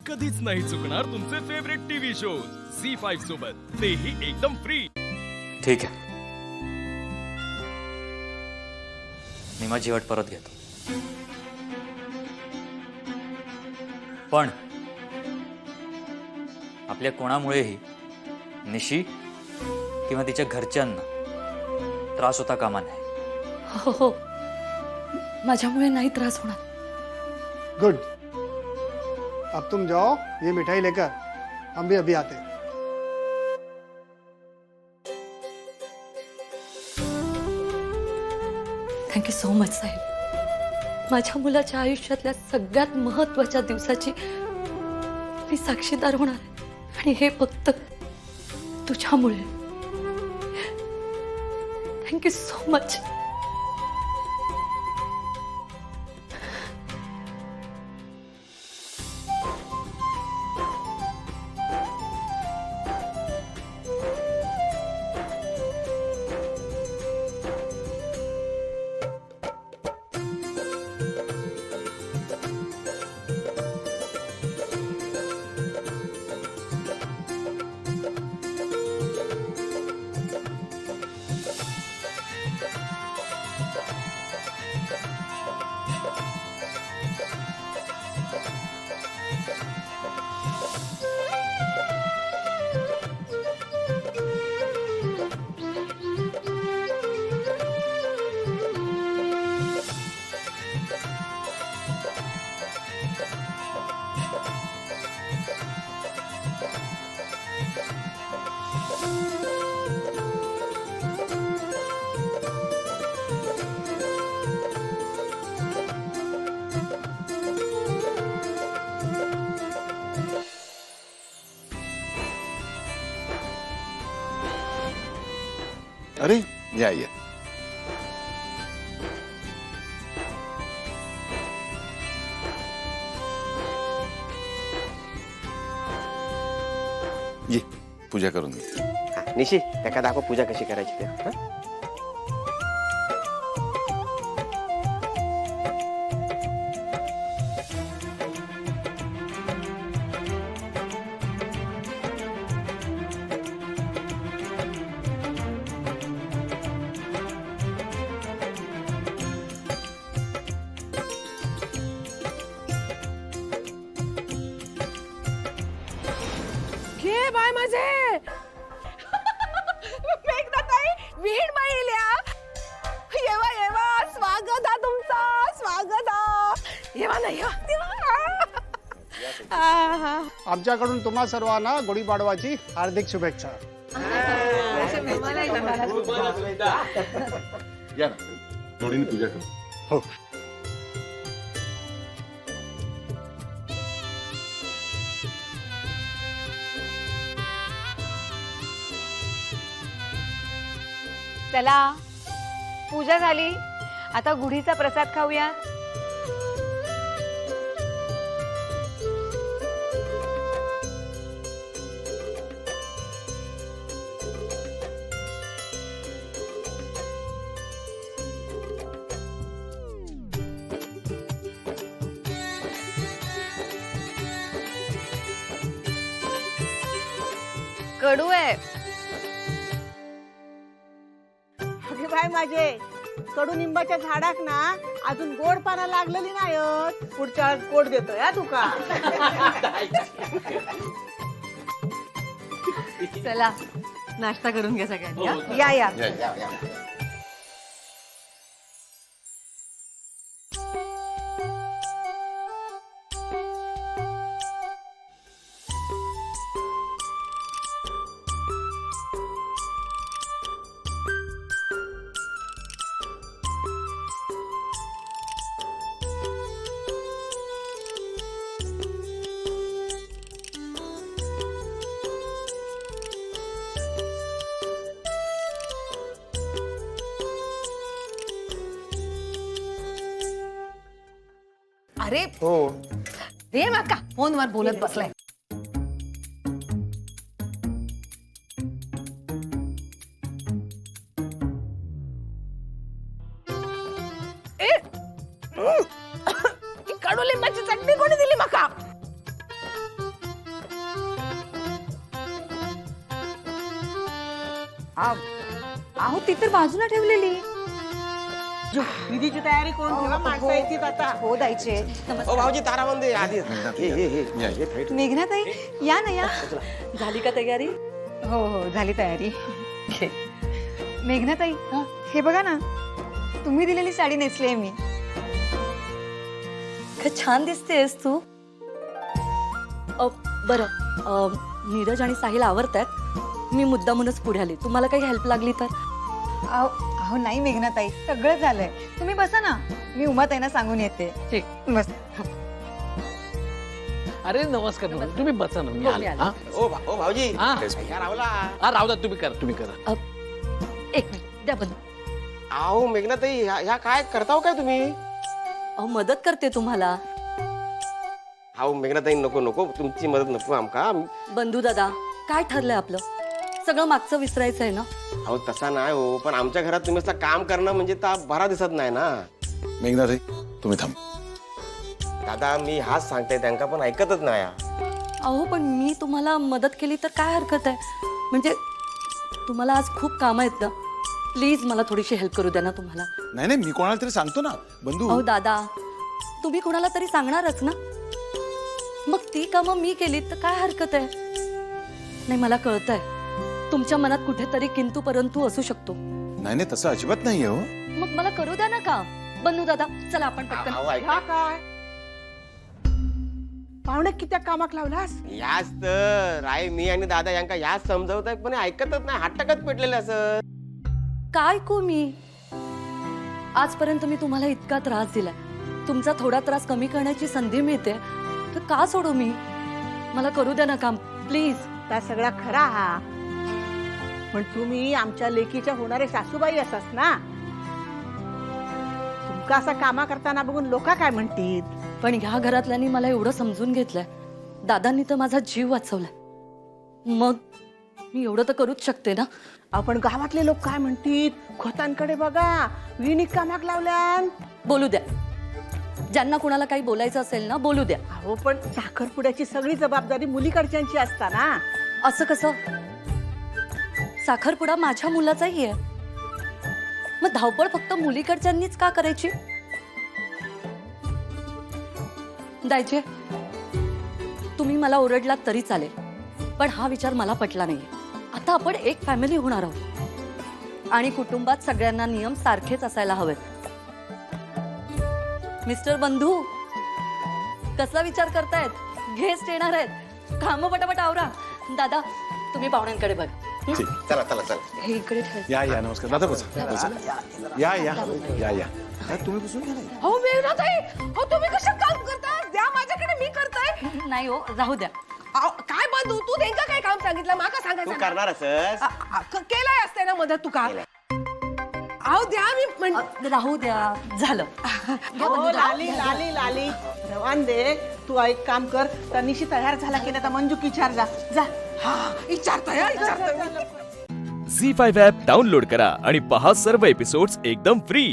कधीच नाही चुकणार तुमचे फेवरेट टीव्ही शोज झी5 सोबत, तेही एकदम फ्री. ठीक आहे, मी माझी अट परत घेतो. पण आपल्या कोणामुळेही निशी किंवा तिच्या घरच्यांना त्रास होता कामा नये. हो हो, माझ्यामुळे नाही त्रास होणार. गुड. अब तुम जाओ, ये मिठाई लेकर. हम भी अभी आते हैं. थँक्यू सो मच साहेब. माझ्या मुलाच्या आयुष्यातल्या सगळ्यात महत्त्वाच्या दिवसाची मी साक्षीदार होणार आहे, आणि हे फक्त तुझ्यामुळे. Thank you so much. अरे या या. ये पूजा करून घे. निशी त्याका दाखव पूजा कशी करायची ते. हं? घे बाय माझे. मेघनाताई, विहीण बाईल्या. येवा येवा, स्वागत हा तुमचा, स्वागत हा. येवा ना येवा. आहा. आमच्याकडून तुम्हा सर्वांना गुढीपाडवाची हार्दिक शुभेच्छा. या ना, जोडीने पूजा करू. हो. चला, पूजा झाली, आता गुढीचा प्रसाद खाऊया. कडू आहे. अगे बाय माझे, कडुनिंबाच्या झाडाक ना अजून गोड पाना लागलेली नाही. पुढच्या गोड देतोय हा तुका. चला, नाश्ता करून घ्या सगळ्यांनी. हा? या या. या या या. अरे हो. रे माका, फोनवर बोलत बसलाय. कडुलिंबाची चटणी कोणी दिली माका? अहो ती तर बाजूला ठेवलेली. विधीची तयारी करून ठेवा, माणसं येतील आता. हो द्यायचे. ओ भाऊजी ताराबंदी आधी या, या. मेघनाताई या ना या. झाली का तयारी? हो हो झाली तयारी. मेघनाताई हे बघा ना, तुम्ही दिलेली साडी नेसली आहे मी. काय छान दिसतेस तू. बरं, नीरज आणि साहिल आवरतायत. मी मुद्दामूनच पुढे आले. तुम्हाला काही हेल्प लागली तर? अहो नाही मेघनाताई, सगळं झालंय. तुम्ही बसा ना, मी उमाताईंना सांगून येते. ठीक. बस. अरे नमस्कार नमस्कार. तुम्ही बसा ना, मी हो, आलो. मी आलो. हा? ओ भाऊजी हा. या रावला. हा, राहू द्या, तुम्ही करा तुम्ही करा. एक मिनिट द्या बंधू. अहो मेघनाताई ह्या काय करताव काय तुम्ही? अहो मदत करते तुम्हाला. अहो मेघनाताई नको नको, तुमची मदत नको आमका. बंधू दादा, काय ठरलंय आपलं? सगळं मागचं विसरायचं आहे ना? अहो तसा नाही हो, पण आमच्या घरात तुम्ही असं काम करणं म्हणजे बरा दिसत नाही ना. मेघनाताई तुम्ही थांब. दादा मी हाच सांगते, त्यांना पण ऐकतच नाही. अहो पण मी तुम्हाला मदत केली तर काय हरकत आहे? म्हणजे तुम्हाला आज खूप कामं आहेत ना. प्लीज मला थोडीशी हेल्प करू द्या ना तुम्हाला. नाही नाही, मी कोणाला तरी सांगतो ना बंधू. अहो दादा, तुम्ही कोणाला तरी सांगणारच ना. मग ती कामं मी केली तर काय हरकत आहे? नाही, मला कळतंय तुमच्या मनात कुठेतरी किंतु परंतु असू शकतो. नाही नाही, तसं अजिबात नाहीये हो. मग मला करू द्या ना काम. बंधू दादा चला आपण पटकन. अहो ऐक, ह्या काय पाहुणे कित्या कामाक लावलास? याच तर आई मी आणि दादा यांका याच समजवत आहे, पण ऐकतच नाही. हट्टकत पेटलेले असं. काय ऐकू मी? आजपर्यंत मी तुम्हाला इतका त्रास दिलाय. तुमचा थोडा त्रास कमी करण्याची संधी मिळते तर का सोडू मी? मला करू द्या ना काम प्लीज. त्या सगळा खरा हा, पण तुम्ही आमच्या लेकीच्या होणारे सासूबाई असास ना. तुमका असा कामा करताना बघून लोक काय म्हणतील? पण ह्या घरातल्यांनी मला एवढं समजून घेतलंय. दादांनी तर माझा जीव वाचवलाय. मग मी एवढं तर करूच शकते ना. आपण गावातले लोक काय म्हणतील? खोतांकडे बघा, विणीत कामाक लावल्यान. बोलू द्या. ज्यांना कुणाला काही बोलायचं असेल ना बोलू द्या. अहो पण साखरपुड्याची सगळी जबाबदारी मुलीकडच्यांची असता ना. असं कसं? साखरपुडा माझ्या मुलाचाही आहे. मग धावपळ फक्त मुलीकडच्यांनीच का करायची? दायचे, तुम्ही मला ओरडलात तरी चालेल, पण हा विचार मला पटला नाहीये. आता आपण एक फॅमिली होणार आहोत आणि कुटुंबात सगळ्यांना नियम सारखेच असायला हवेत. मिस्टर बंधू, कसला विचार करतायत? गेस्ट येणार आहेत, काम पटापट आवरा. दादा तुम्ही पाहुण्यांकडे बघा. ठीक. चला चला चला. हे इकडे ठेव. या या, नमस्कार दादा. बसा बसा. या या या या. काय तुम्ही बसून घ्या ना. हो मेघनाताई, हो तुम्ही कशा काम करता? द्या माझ्याकडे, मी करताय. नाही हो, राहू द्या. काय बंधू, तू त्यांचं काय काम सांगितलं माका तू सांगायचं? करणार असस? केलंय असते ना मदत, तू का? अहो द्या, मी राहू द्या. झालं. हो, लाली लाली लाली रवान दे. तू एक काम कर, त्या निशी तयार झाला की नाही तर मंजूक विचार जा. जा. विचारतोय. झी 5 ॲप डाउनलोड करा आणि पहा सर्व एपिसोड्स एकदम फ्री.